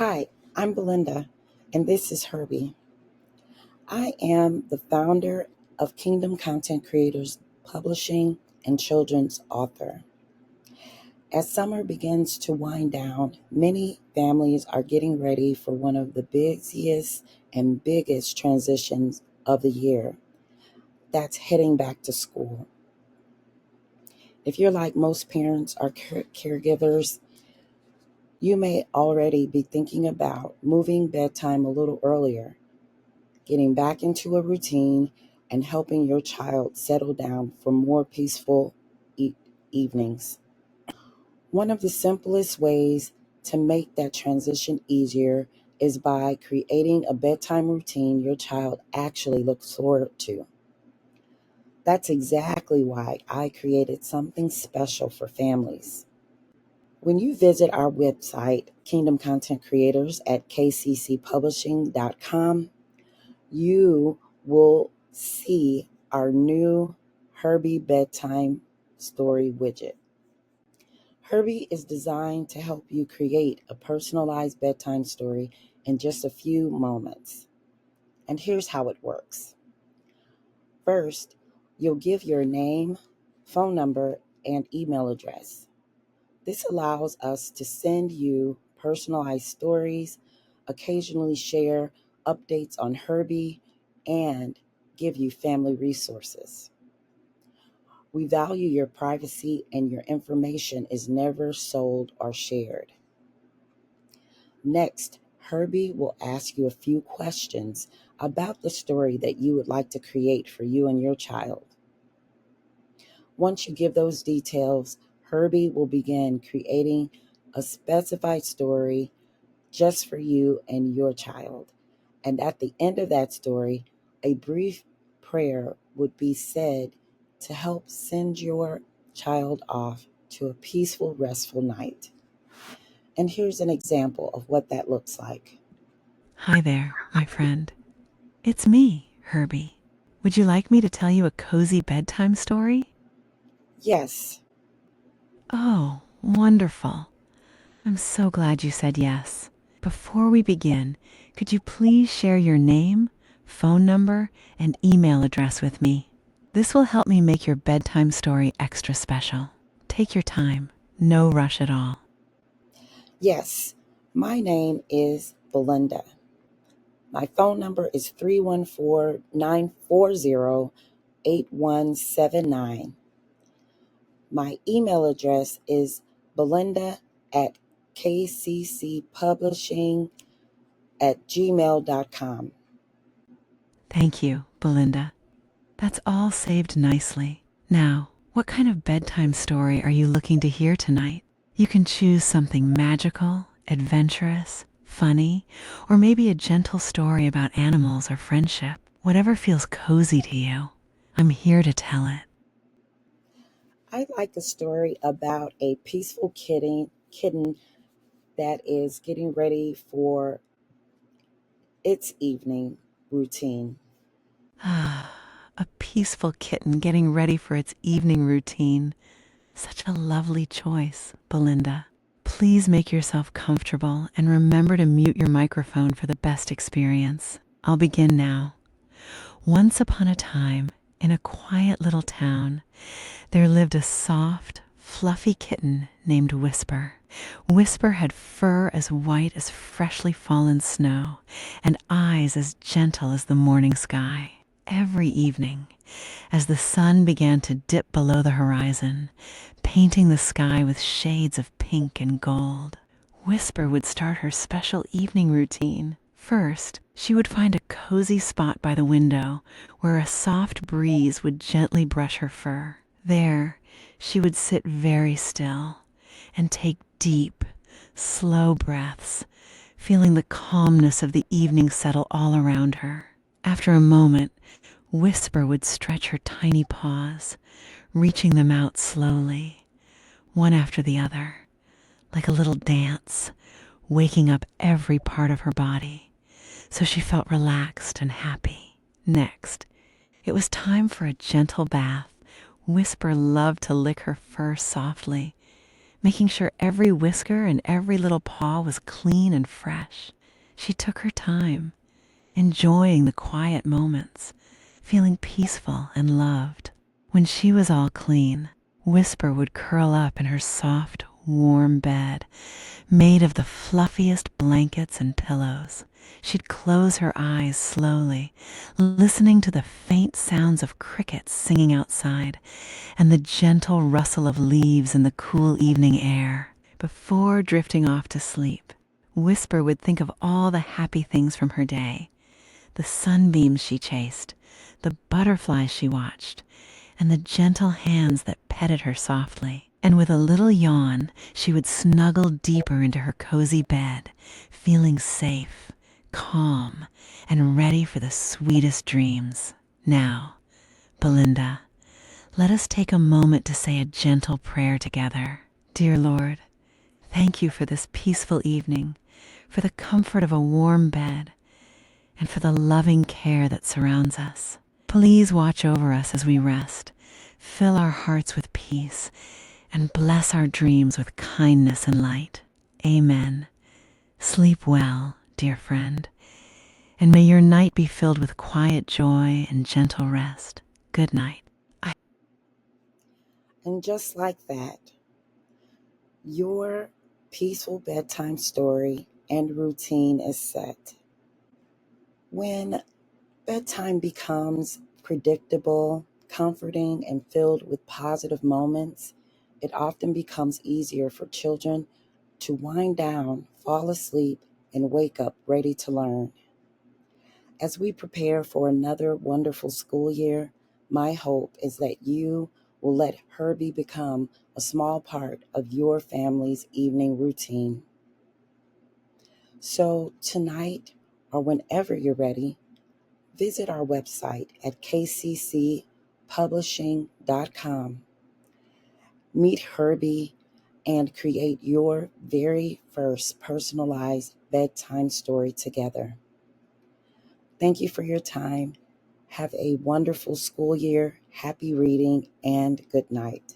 Hi, I'm Belinda, and this is Herbie. I am the founder of Kingdom Content Creators Publishing and children's author. As summer begins to wind down, many families are getting ready for one of the busiest and biggest transitions of the year. That's heading back to school. If you're like most parents or caregivers, you may already be thinking about moving bedtime a little earlier, getting back into a routine, and helping your child settle down for more peaceful evenings. One of the simplest ways to make that transition easier is by creating a bedtime routine your child actually looks forward to. That's exactly why I created something special for families. When you visit our website, Kingdom Content Creators at kccpublishing.com, you will see our new Herbie Bedtime Story Widget. Herbie is designed to help you create a personalized bedtime story in just a few moments. And here's how it works. First, you'll give your name, phone number, and email address. This allows us to send you personalized stories, occasionally share updates on Herbie, and give you family resources. We value your privacy, and your information is never sold or shared. Next, Herbie will ask you a few questions about the story that you would like to create for you and your child. Once you give those details, Herbie will begin creating a specified story just for you and your child. And at the end of that story, a brief prayer would be said to help send your child off to a peaceful, restful night. And here's an example of what that looks like. Hi there, my friend. It's me, Herbie. Would you like me to tell you a cozy bedtime story? Yes, Oh, wonderful. I'm so glad you said yes. Before we begin, could you please share your name, phone number, and email address with me? This will help me make your bedtime story extra special. Take your time. No rush at all. yes. My name is Belinda. My phone number is 314-940-8179. My email address is belinda at kccpublishing@gmail.com. Thank you, Belinda. That's all saved nicely. Now, what kind of bedtime story are you looking to hear tonight? You can choose something magical, adventurous, funny, or maybe a gentle story about animals or friendship. Whatever feels cozy to you. I'm here to tell it. I like a story about a peaceful kitten that is getting ready for its evening routine. Ah, a peaceful kitten getting ready for its evening routine. Such a lovely choice, Belinda. Please make yourself comfortable and remember to mute your microphone for the best experience. I'll begin now. Once upon a time, in a quiet little town, there lived a soft, fluffy kitten named Whisper. Whisper had fur as white as freshly fallen snow and eyes as gentle as the morning sky. Every evening, as the sun began to dip below the horizon, painting the sky with shades of pink and gold, Whisper would start her special evening routine. First, she would find a cozy spot by the window where a soft breeze would gently brush her fur. There, she would sit very still and take deep, slow breaths, feeling the calmness of the evening settle all around her. After a moment, Whisper would stretch her tiny paws, reaching them out slowly, one after the other, like a little dance, waking up every part of her body, so she felt relaxed and happy. Next, it was time for a gentle bath. Whisper loved to lick her fur softly, making sure every whisker and every little paw was clean and fresh. She took her time, enjoying the quiet moments, feeling peaceful and loved. When she was all clean, Whisper would curl up in her soft, warm bed, made of the fluffiest blankets and pillows. She'd close her eyes slowly, listening to the faint sounds of crickets singing outside and the gentle rustle of leaves in the cool evening air. Before drifting off to sleep, Whisper would think of all the happy things from her day, the sunbeams she chased, the butterflies she watched, and the gentle hands that petted her softly. And with a little yawn, she would snuggle deeper into her cozy bed, feeling safe, calm, and ready for the sweetest dreams. Now, Belinda, let us take a moment to say a gentle prayer together. Dear Lord, thank you for this peaceful evening, for the comfort of a warm bed, and for the loving care that surrounds us. Please watch over us as we rest, fill our hearts with peace, and bless our dreams with kindness and light. Amen. Sleep well, dear friend, and may your night be filled with quiet joy and gentle rest. Good night. And just like that, your peaceful bedtime story and routine is set. When bedtime becomes predictable, comforting, and filled with positive moments, it often becomes easier for children to wind down, fall asleep, and wake up ready to learn. As we prepare for another wonderful school year, my hope is that you will let Herbie become a small part of your family's evening routine. So tonight, or whenever you're ready, visit our website at kccpublishing.com. Meet Herbie and create your very first personalized bedtime story together. Thank you for your time. Have a wonderful school year. Happy reading and good night.